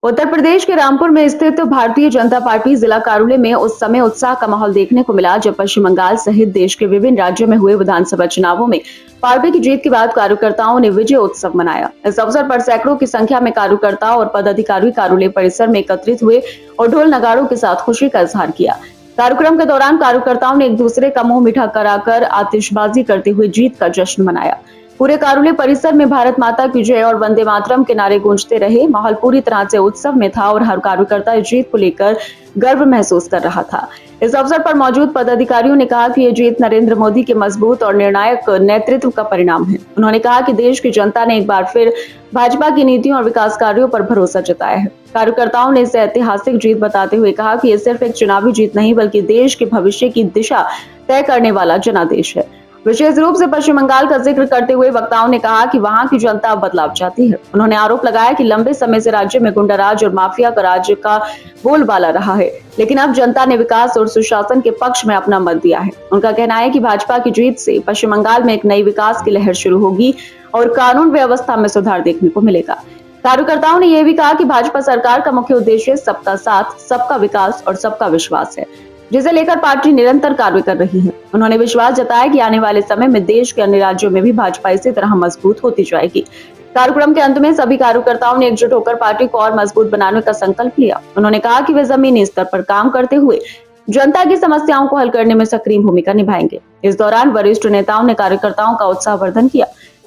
उत्तर प्रदेश के रामपुर में स्थित भारतीय जनता पार्टी जिला कार्यालय में उस समय उत्साह का माहौल देखने को मिला जब पश्चिम बंगाल सहित देश के विभिन्न राज्यों में हुए विधानसभा चुनावों में पार्टी की जीत के बाद कार्यकर्ताओं ने विजय उत्सव मनाया। इस अवसर पर सैकड़ों की संख्या में कार्यकर्ता और पदाधिकारी कार्यालय परिसर में एकत्रित हुए और ढोल नगाड़ों के साथ खुशी का इजहार किया। कार्यक्रम के दौरान कार्यकर्ताओं ने एक दूसरे का मुंह मीठा कराकर आतिशबाजी करते हुए जीत का जश्न मनाया। पूरे कार्यालय परिसर में भारत माता की जय और वंदे मातरम के नारे गूंजते रहे। माहौल पूरी तरह से उत्सव में था और हर कार्यकर्ता इस जीत को लेकर गर्व महसूस कर रहा था। इस अवसर पर मौजूद पदाधिकारियों ने कहा कि ये जीत नरेंद्र मोदी के मजबूत और निर्णायक नेतृत्व का परिणाम है। उन्होंने कहा कि देश की जनता ने एक बार फिर भाजपा की नीतियों और विकास कार्यों पर भरोसा जताया है। कार्यकर्ताओं ने इसे ऐतिहासिक जीत बताते हुए कहा कि ये सिर्फ एक चुनावी जीत नहीं बल्कि देश के भविष्य की दिशा तय करने वाला जनादेश है। विशेष रूप से पश्चिम बंगाल का जिक्र करते हुए वक्ताओं ने कहा कि वहां की जनता अब बदलाव चाहती है। उन्होंने आरोप लगाया कि लंबे समय से राज्य में गुंडाराज और माफिया का राज्य का बोलबाला रहा है, लेकिन अब जनता ने विकास और सुशासन के पक्ष में अपना मत दिया है। उनका कहना है कि भाजपा की जीत से पश्चिम बंगाल में एक नई विकास की लहर शुरू होगी और कानून व्यवस्था में सुधार देखने को मिलेगा। कार्यकर्ताओं ने यह भी कहा कि भाजपा सरकार का मुख्य उद्देश्य सबका साथ, सबका विकास और सबका विश्वास है, जिसे लेकर पार्टी निरंतर कार्य कर रही है। उन्होंने विश्वास जताया कि आने वाले समय में देश के अन्य राज्यों में भी भाजपा इसी तरह मजबूत होती जाएगी। कार्यक्रम के अंत में सभी कार्यकर्ताओं ने एकजुट होकर पार्टी को और मजबूत बनाने का संकल्प लिया। उन्होंने कहा कि वे जमीनी स्तर पर काम करते हुए जनता की समस्याओं को हल करने में सक्रिय भूमिका निभाएंगे। इस दौरान वरिष्ठ नेताओं ने कार्यकर्ताओं का उत्साहवर्धन किया,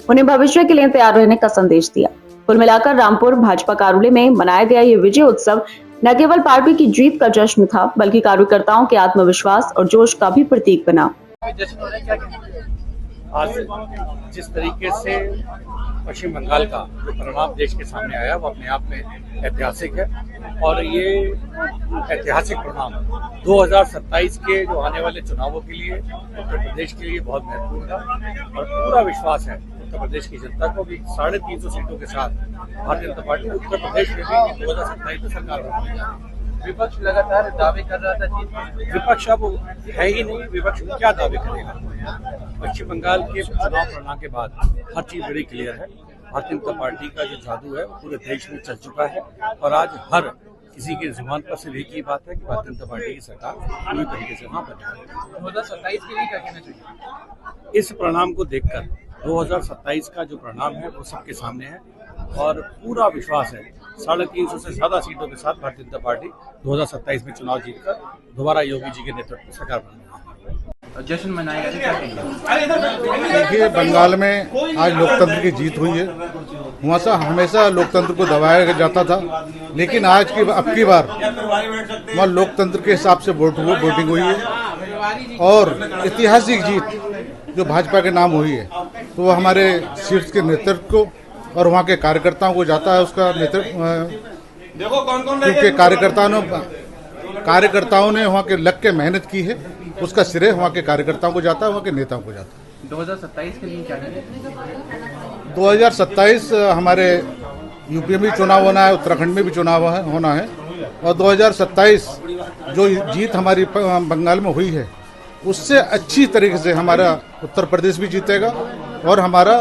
उन्हें भविष्य के लिए तैयार रहने का संदेश दिया। कुल मिलाकर रामपुर भाजपा कार्यालय में मनाया गया ये विजय उत्सव न केवल पार्टी की जीत का जश्न था बल्कि कार्यकर्ताओं के आत्मविश्वास और जोश का भी प्रतीक बना। आज जिस तरीके से पश्चिम बंगाल का जो परिणाम देश के सामने आया वो अपने आप में ऐतिहासिक है और ये ऐतिहासिक परिणाम 2027 के जो आने वाले चुनावों के लिए उत्तर प्रदेश के लिए बहुत महत्वपूर्ण है और पूरा विश्वास है उत्तर प्रदेश की जनता को भी 350 सीटों के साथ भारतीय जनता पार्टी उत्तर प्रदेश में भी 2027 में सरकार बनाने जा रही है। विपक्ष लगातार दावे कर रहा था जीत, विपक्ष अब है ही नहीं, विपक्ष क्या दावे करेगा। पश्चिम बंगाल के चुनाव परिणाम के बाद हर चीज बड़ी क्लियर है। भारतीय जनता पार्टी का जो जादू है वो पूरे देश में चल चुका है और आज हर किसी की जुबान पर सिर्फ एक ही बात है कि भारतीय जनता पार्टी की सरकार पूरी तरीके से वहां पर 2027 के लिए क्या कहना चाहिए? इस परिणाम को देखकर 2027 का जो परिणाम है वो सबके सामने है और पूरा विश्वास है 350 से ज्यादा सीटों के साथ भारतीय जनता पार्टी 2027 में चुनाव जीतकर दोबारा योगी जी के नेतृत्व में सरकार बनाएगी। जश्न मनाया गया, क्या कहेंगे? देखिए, बंगाल में आज लोकतंत्र की जीत हुई है। वहाँ से हमेशा लोकतंत्र को दबाया जाता था, लेकिन अब की बार वहाँ लोकतंत्र के हिसाब से वोटिंग हुई है और ऐतिहासिक जीत जो भाजपा के नाम हुई है तो वो हमारे शीर्ष के नेतृत्व को और वहाँ के कार्यकर्ताओं को जाता है उसका नेतृत्व, क्योंकि कार्यकर्ताओं ने वहाँ के लग के मेहनत की है, उसका श्रेय वहाँ के कार्यकर्ताओं को जाता है, वहाँ के नेताओं को जाता है। 2027 के लिए क्या कहेंगे? 2027 हमारे यूपी में भी चुनाव होना है, उत्तराखंड में भी चुनाव होना है और 2027 जो जीत हमारी बंगाल में हुई है उससे अच्छी तरीके से हमारा उत्तर प्रदेश भी जीतेगा और हमारा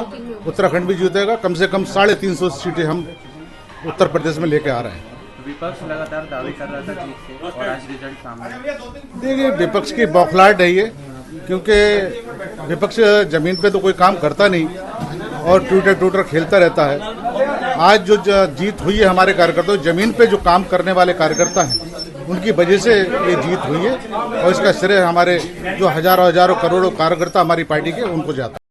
उत्तराखंड भी जीतेगा। कम से कम 350 सीटें हम उत्तर प्रदेश में लेके आ रहे हैं। विपक्ष लगातार दावे कर रहा था जीत के और आज रिजल्ट सामने। देखिए, विपक्ष की बौखलाहट है ये, क्योंकि विपक्ष जमीन पे तो कोई काम करता नहीं और ट्विटर खेलता रहता है। आज जो जीत हुई है हमारे कार्यकर्ताओं, जमीन पे जो काम करने वाले कार्यकर्ता हैं उनकी वजह से ये जीत हुई है और इसका श्रेय हमारे जो हजारों करोड़ों कार्यकर्ता हमारी पार्टी के उनको जाता है।